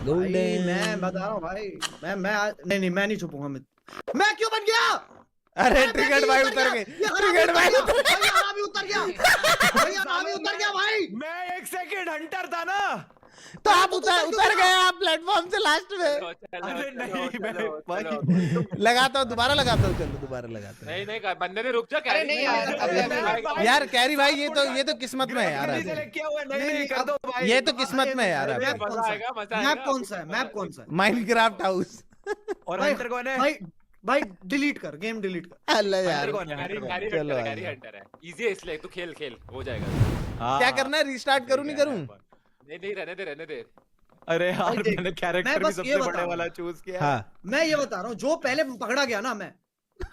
Golden. मैं बता रहा हूँ भाई, मैं नहीं छुपूंगा। मैं क्यों बन गया? अरे ट्रिगर्ड भाई उतर गए, ट्रिगर्ड भाई उतर गए। हरामी उतर गया, हरामी उतर गया भाई। मैं 1 सेकंड हंटर था ना, तो आप उतर गए आप प्लेटफॉर्म से लास्ट में। अरे नहीं मैं लगाता हूँ, दोबारा लगाता हूँ, चलो दोबारा लगाता हूँ। नहीं बंदे ने रुक जा। अरे नहीं यार, यार कैरी भाई ये तो किस्मत में है यार। नहीं कर दो भाई, ये तो किस्मत में है यार। मजा आएगा। मैप कौन सा है? मैप कौन सा है? Minecraft house. और हंटर कौन है? भाई डिलीट कर, गेम डिलीट कर। अल्लाह यार, हंटर कौन है? चलो कैरी हंटर है, इजी है इसलिए तू खेल हो जाएगा। क्या करना है, रिस्टार्ट करूँ नहीं करूँ? नहीं रहने दे। अरे यार मैंने कैरेक्टर भी सबसे बड़े वाला चूज किया। हाँ मैं ये बता रहा हूँ, जो पहले पकड़ा गया ना मैं,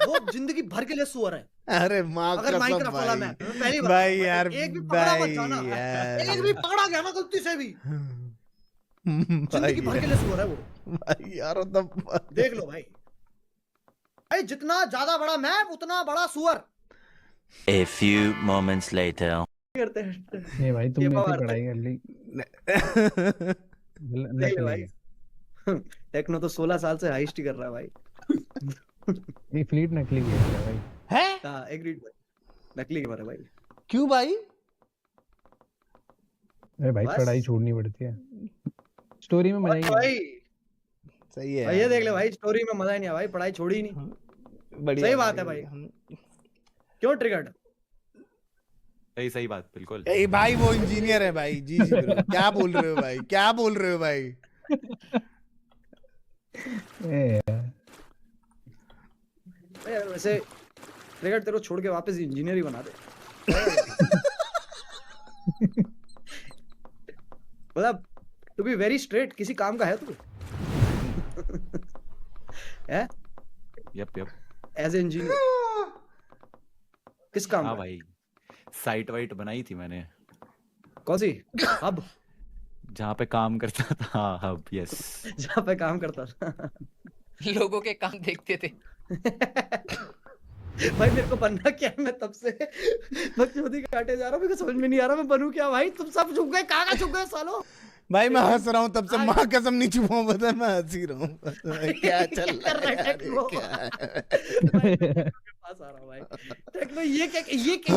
वो जिंदगी भर के लिए सुअर है। अरे माँ अगर माइनक्राफ्ट वाला भाई, मैप पहली भाई यार, एक भी पकड़ा मत भाई जाना, यार, एक भी पकड़ा गया ना गलती से भी, जिंदगी भर के लिए सुअर है वो। भाई यार देख लो भाई, जितना ज्यादा बड़ा मैप उतना बड़ा सुअर। A few moments later. करते हैं नहीं भाई, तुमने ऐसी पढ़ाई कर ली। भाई टेक्नो तो 16 साल से हाइस्ट ही कर रहा है भाई। ये फ्लीट नकली है भाई। है? हाँ एग्रीड भाई, नकली है भाई। क्यों भाई? अरे भाई पढ़ाई छोड़नी पड़ती है, स्टोरी में मजा ही नहीं। भाई सही है भाई, ये देख ले भाई, स्टोरी में मजा ही नहीं आया भाई, पढ़ाई छोड़ी ही नहीं। बढ़िया, सही बात है भाई। क्यों ट्रिगर्ड? सही बात, बिल्कुल। ए भाई वो इंजीनियर है भाई। जी ब्रो, क्या बोल रहे हो भाई, क्या बोल रहे हो भाई? वैसे ट्रिगर्ड तेरे को छोड़ के वापस इंजीनियर ही बना दे। मतलब टू बी वेरी स्ट्रेट, किसी काम का है तू? है? यप एज ए इंजीनियर किस काम? हाँ भाई, साइट वाइट बनाई थी मैंने। कौन सी? हब? जहाँ पे काम करता था। Hub, yes. जहाँ पे काम करता था। लोगों के काम देखते थे। भाई मेरे को बनना क्या है, मैं तब से बकचोदी काटे जा रहा हूँ, मेरे को समझ में नहीं आ रहा मैं बनूं क्या भाई। तुम सब चुप गए, कहाँ चुप गए सालों? भाई मैं हंस रहा हूँ तब से, माँ कसम नहीं चुप हूँ, बता मैं हंस ही रहा हूँ। क्या चल रहा है पास आ रहा हूँ भाई। टेक्नो ये क्या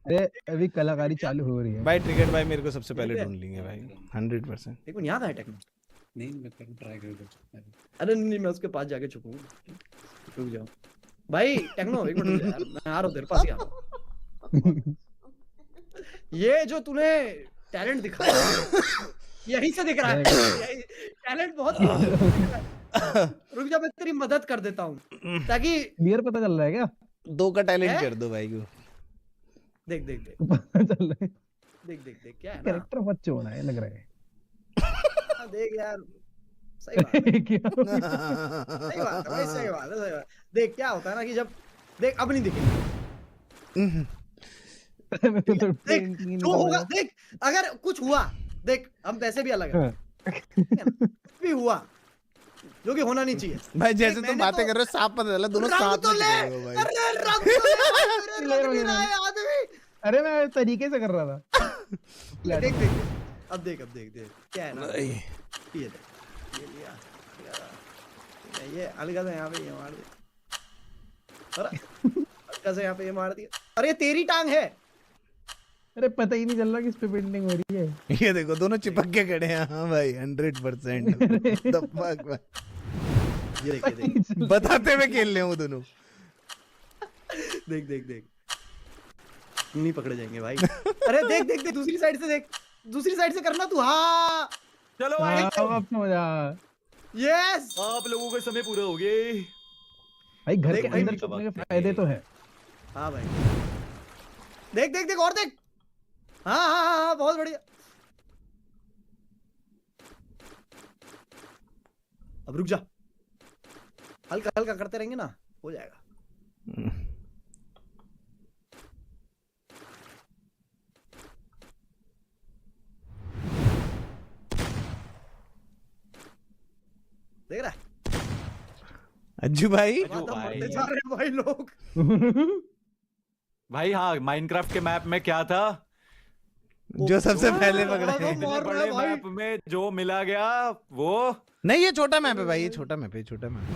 अरे अभी कलाकारी चालू हो रही है भाई। ट्रिगर्ड भाई मेरे को सबसे पहले ढूंढ लेंगे भाई, 100%। एक मिनट, यहाँ है टेक्नो? नहीं मैं ट्राई कर। अरे नहीं, मैं उसके पास जाके छुपूंगा। रुक जाओ भाई, टेक्नो एक मिनट यार, मैं आ रहा हूँ तेरे पास ही आ रहा हूँ। ये जो तूने टैलेंट दिखाया यहीं से दिख रहा है, टैलेंट बहुत। रुक जा, मैं तेरी मदद कर देता हूँ ताकि क्लियर पता चल रहा है क्या? 2 का टैलेंट कर दो भाई को। देख पता चल रहा है। देख क्या है ना, कैरेक्टर बहुत चोड़ा है लग रहा है। देख यार, सही बात है। सही बात है भाई, सही बात है। देख क्या होता है ना कि जब देख, अब नहीं दिखेगा। देख जो होगा, देख अगर कुछ हुआ, देख हम वैसे भी अलग है, भी हुआ जो कि होना नहीं चाहिए भाई। जैसे तुम बातें कर रहे हो, साफ पता चला दोनों साथ में खड़े हो भाई। अरे रंग तो ले, लग नहीं रहा है आदमी। अरे मैं तरीके से कर रहा था। देख अब देख क्या है ना, ये लिया ये अलगा से यहाँ पे ये मार दिया, अरे अलगा से यहाँ पे ये मार दिया। अरे ये तेरी टांग है। अरे पता ही नहीं चल रहा किस पे पेंटिंग हो रही है। ये देखो दोनों चिपक के खड़े हैं। हाँ भाई 100%। The fuck भाई। ये देखिए बताते हुए खेल रहे हैं वो दोनों। देख नहीं पकड़े जाएंगे भाई। अरे देख दूसरी साइड से देख, दूसरी साइड से करना तू। हाँ चलो भाई, अब समझ आया। यस, आप लोगों का समय पूरा हो गया भाई। घर देख के भाई, अंदर छुपने के फायदे तो है। हाँ भाई, देख और देख। हाँ बहुत बढ़िया। अब रुक जा, हल्का करते रहेंगे ना, हो जाएगा। देख रहा है अज्जू भाई? मरते जा रहे हैं भाई लोग। भाई हाँ, माइनक्राफ्ट के मैप में क्या था? जो सबसे पहले वाह, पकड़ा है। मार रहा है भाई। मैप में जो मिला गया वो नहीं ये छोटा मैप है भाई, ये छोटा मैप है, छोटा मैप है।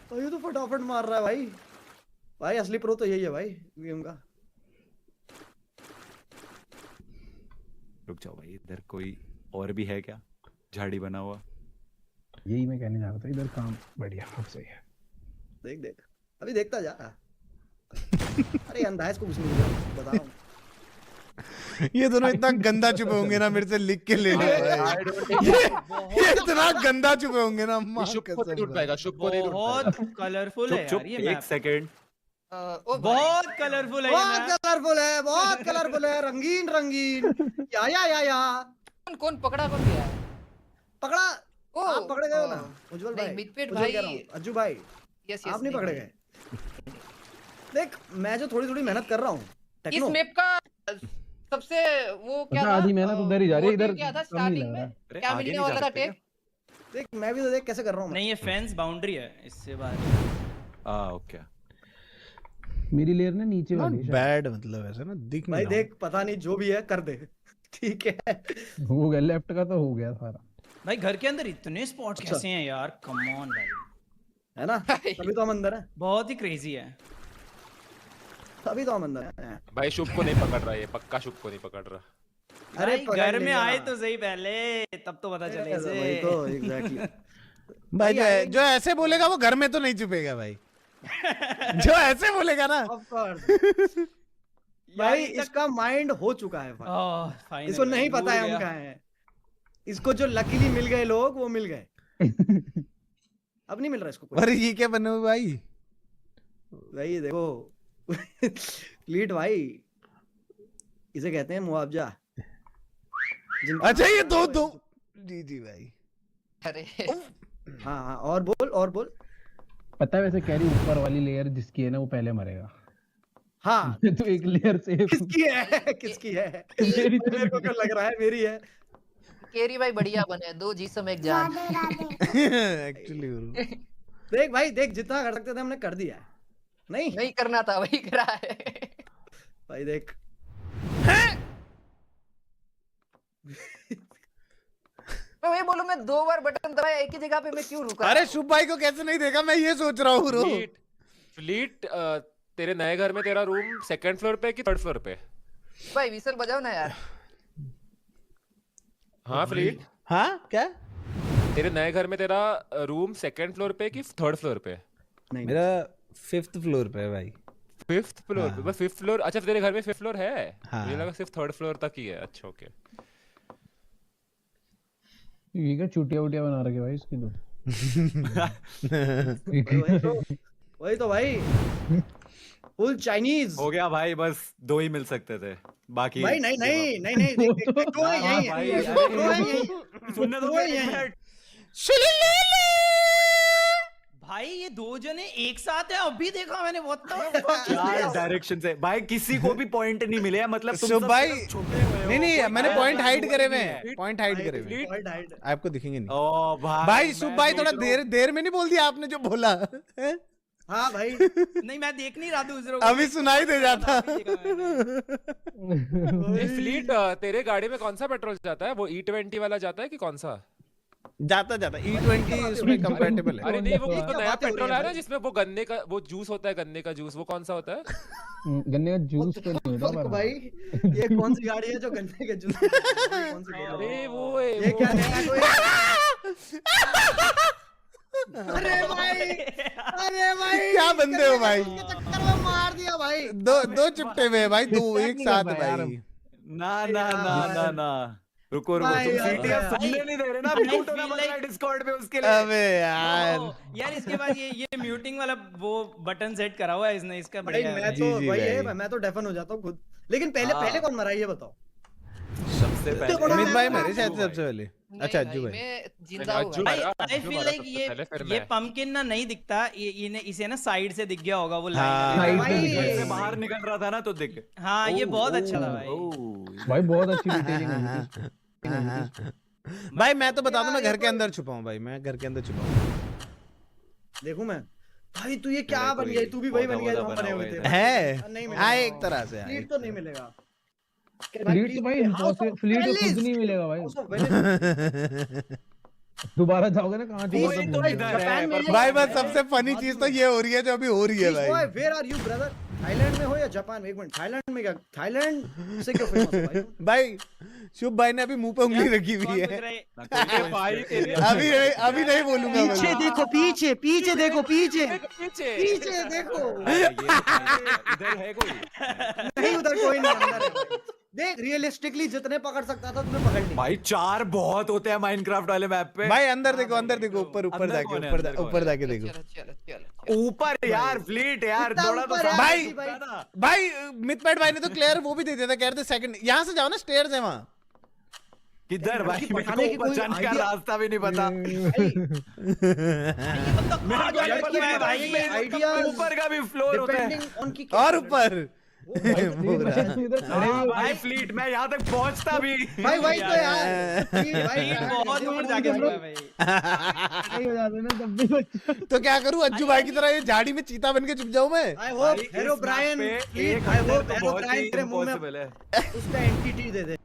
तो ये तो फटाफट मार रहा है भाई। भाई असली प्रो तो यही है भाई गेम का। रुक जाओ भाई, इधर कोई और भी है क्या झाड़ी बना हुआ? यही मैं कहने जा रहा था, इधर काम बढ़िया अब सही है। देख देख अभी देखता जा। अरे अंधा है, इसको कुछ नहीं मिला, बता रहा हूँ। ये दोनों इतना गंदा छुपे होंगे ना, मेरे से लिख के ले लो भाई। ये इतना गंदा छुपे होंगे ना, माँ शुभ को नहीं कसम उठ पाएगा, शुभ को नहीं उठ पाएगा। बहुत कलरफुल है चुप यार ये चुप, एक मैप। सेकंड। बहुत कलरफुल है ये बहुत मैप। कलरफुल है, बहुत कलरफुल है, रंगीन रंगीन। या कौन पकड़ा, कौन गया? पकड़ा। ओ, आप पकड़े गए हो ना उज्जवल नहीं, भाई? मितपेट उज्जवल कह रहा हूँ, भाई। अज्जू भाई यस आप नहीं पकड़े गए। देख मैं जो थोड़ी थोड़ी मेहनत कर रहा हूँ इस टेक्नो। मैप का सबसे वो क्या पता था? आधी मेहनत उधर ही जा रही है, motive इधर क्या था कम नहीं स्टार्टिंग लग रहा में? है। क्या आगे मिलने नहीं वाला जा था सकते टेक? देख मैं भी तो देख कैसे कर रहा हूँ। नहीं ये फेंस बाउंड्री है, इससे बाहर। ओके। मेरी लेयर ना नीचे नॉट वाली है बैड, मतलब ऐसा ना दिख भाई नहीं रहा देख पता नहीं जो भी है कर दे। ठीक है शायद। हो गया, लेफ्ट का तो हो गया सारा। भाई घर के अंदर इतने स्पॉट्स कैसे हैं यार, कम ऑन भाई। है ना, तभी तो हम अंदर हैं, बहुत ही क्रेजी है। तभी तो हम अंदर हैं। भाई शुभ को नहीं पकड़ रहा, ये पक्का शुभ को नहीं पकड़ रहा। अरे भाई पकड़ घर में लेगा। आए तो सही पहले, तब तो पता चले वही इसे। तो एग्जैक्टली। भाई जो ऐसे बोलेगा वो घर में तो नहीं छुपेगा भाई। जो ऐसे बोलेगा ना, ऑफ कोर्स भाई यार, इसका माइंड हो चुका है भाई। ओह, finally, इसको नहीं भूल पता है हम गया। कहाँ हैं। इसको जो लकीली मिल गए लोग वो मिल गए। अब नहीं मिल रहा इसको कोई। अरे ये क्या बने हुए भाई? भाई देखो लीड भाई इसे कहते हैं मुआवजा। अच्छा ये दो जी जी भाई। अरे हाँ हाँ और बोल। पता है वैसे कैरी ऊपर वाली लेयर जिसकी है ना वो पहले मरेगा। हाँ तो एक लेयर से किसकी है मेरी तो मेरे को क्यों लग रहा है मेरी है। केरी भाई बढ़िया बने, 2 जिस्म एक जान। एक्चुअली देख भाई देख जितना कर सकते थे हमने कर दिया है। नहीं करना था वही करा है। भाई देख मैं वही बोलूं, मैं 2 बार बटन दबाया एक ही जगह पे, मैं क्यों रुका? अरे शुभ भाई को कैसे नहीं देखा, मैं ये सोच रहा हूँ रो। फ्लीट तेरे नए घर में तेरा रूम सेकंड फ्लोर पे कि थर्ड फ्लोर पे? भाई विसल बजाओ ना यार। हाँ फ्लीट, हाँ क्या? तेरे नए घर में तेरा रूम सेकंड फ्लोर पे कि थर्ड फ्लोर पे? नहीं मेरा 5th फ्लोर पे है भाई। 5th फ्लोर पे? बस 5th फ्लोर। अच्छा तेरे घर में 5th फ्लोर है? हाँ। मुझे लगा सिर्फ थर्ड फ्लोर तक ही है। अच्छा ओके। ये क्या चुटिया उटिया बना रखे भाई इसकी तो। वही तो भाई फुल चाइनीज हो गया भाई, बस 2 ही मिल सकते थे, बाकी भाई। नहीं देख, दो है यही भाई, है, अरे, दो है यही। सुनने दो दो है एक यही। मिनट। भाई ये 2 जने एक साथ है, अभी देखा मैंने। बहुत चार डायरेक्शन से भाई, किसी को भी पॉइंट नहीं मिले हैं, मतलब तुम शुभ सब भाई सिर्फ छुपे हुए हो। नहीं कोई मैंने आया पॉइंट नहीं, हाइड कोई करे नहीं हुए है। हैं, पॉइंट हाइड करे हुए हैं। Point hide। आपको दिखेंगे नहीं। ओ भाई शुभ मैं भाई सोच थोड़ा रहा हूँ- देर में नहीं बोल दिया आपने जो बोला हैं? हाँ भाई नहीं मैं देख नहीं रहा दूसरों को। अभी सुनाई दे जाता। फ्लीट तेरे गाड़ी में कौन सा पेट्रोल जाता है? वो E20 वाला जाता है कि कौन सा? जाता E20 उसमें कंपैटिबल है। अरे नहीं, वो क्या नया बातें हो रही पेट्रोल हैं है ना भाई? जिसमें वो गन्ने का वो जूस होता है, गन्ने का जूस, वो कौन सा होता है? गन्ने का जूस तो नहीं होता फक पर भाई ये कौन सी गाड़ी है जो गन्ने के जूस कौन सी गाड़ी है? अरे वो ये क्या नया कोई अरे भाई क्या बंदे हो भाई? इसके चक्कर में मार दिया भाई। दो चिपटे हुए हैं भाई, दो एक साथ भाई। ना रुको भाई तुम यार, सीटीएफ भाई। सुनने नहीं दे रहे ना, I म्यूट होना feel पड़ रहा है like- डिस्कॉर्ड पे उसके लिए। अबे यार यार इसके बाद ये म्यूटिंग वाला वो बटन सेट करा हुआ है इसने, इसका भाई बढ़िया मैं है। तो जी भाई भाई। है मैं तो डेफन हो जाता हूँ खुद। लेकिन पहले हाँ। पहले कौन मरा ये बताओ। सबसे पहले अमित भाई मैं- मरे शायद से सबसे पहले। अच्छा नहीं अज्जू भाई। मैं जिंदा अज्जू हूँ भाई। भाई। आई जो फील मारा लाइक सबसे पहले, फिर ये मैं। पंपकिन ना नहीं दिखता, इसे ना साइड से दिख गया होगा वो हाँ। लाइन। भाई घर से बाहर निकल रहा था ना तो दिख। हाँ ये बहुत अच्छा था भाई। भाई बहुत अच्छी डिटेलिंग है। भाई मैं तो बता दूं, मैं घर के अंदर छुपा हूँ भाई, मैं घर के अंदर छुपा हूँ। देखूं मैं भाई तू ये क्या मेरा बन कोई गया, तू भी वही बन गया जो हम पौधा बने हुए बना थे। हुआ है नहीं हाँ मिलेगा। एक तरह से लीड तो नहीं मिलेगा। फ्लीट तो भाई इम्पॉसिबल, फ्लीट तो खुद नहीं मिलेगा भाई। दोबारा जाओगे ना कहाँ वही तो जाओगे? इधर है, जापान में पर- भाई बस सबसे फनी चीज तो ये हो रही है जो अभी हो रही है भाई। Where are you brother? Thailand में हो या जापान में? एक मिनट, थाईलैंड में क्या? थाईलैंड से क्यों फेमस हो भाई? भाई शुभ भाई ने अभी मुंह पे उंगली रखी हुई है। भाई तेरे अभी नहीं बोलूंगा मैं। पीछे देखो, पीछे पीछे देखो, पीछे पीछे पीछे देखो। इधर है कोई? नहीं, उधर कोई नहीं, अंदर है भाई। देख, रियलिस्टिकली जितने पकड़ सकता था तुमने पकड़ लिया। भाई 4 बहुत होते हैं माइनक्राफ्ट वाले मैप पे। भाई अंदर देखो, अंदर देखो, ऊपर ऊपर अंदर जाके, कौन है, ऊपर अंदर कौन ऊपर है? जाके देखो। चलो चलो चलो। ऊपर यार फ्लीट यार, इतना थोड़ा तो ऊपर है, भाई, भाई। भाई मिथपैट भाई ने तो क्लियर वो भी दे दिया था, कह रहे थे सेकंड यहाँ से जाओ ना, स्टेयर्स है वहाँ। किधर भाई? कि मेरे पठाने की को कोई जाने का idea- रास्ता भी नहीं पता। आइडिया ऊपर का भी फ्लोर होता है डिपेंडिंग ऑन की और ऊपर भाई फ्लीट, मैं यहाँ तक पहुँचता भी। भाई वही तो यार, भाई बहुत ऊपर जाके छुपा है भाई। नहीं हो जाते ना तब भी बच्चा। तो क्या करूँ अज्जू भाई की तरह ये झाड़ी में चीता बन के छुप जाऊँ मैं? आई होप हेरो ब्रायन, आई होप हेरो ब्रायन तेरे मुंह में इम्पॉसिबल है। उसका एंटिटी दे दे।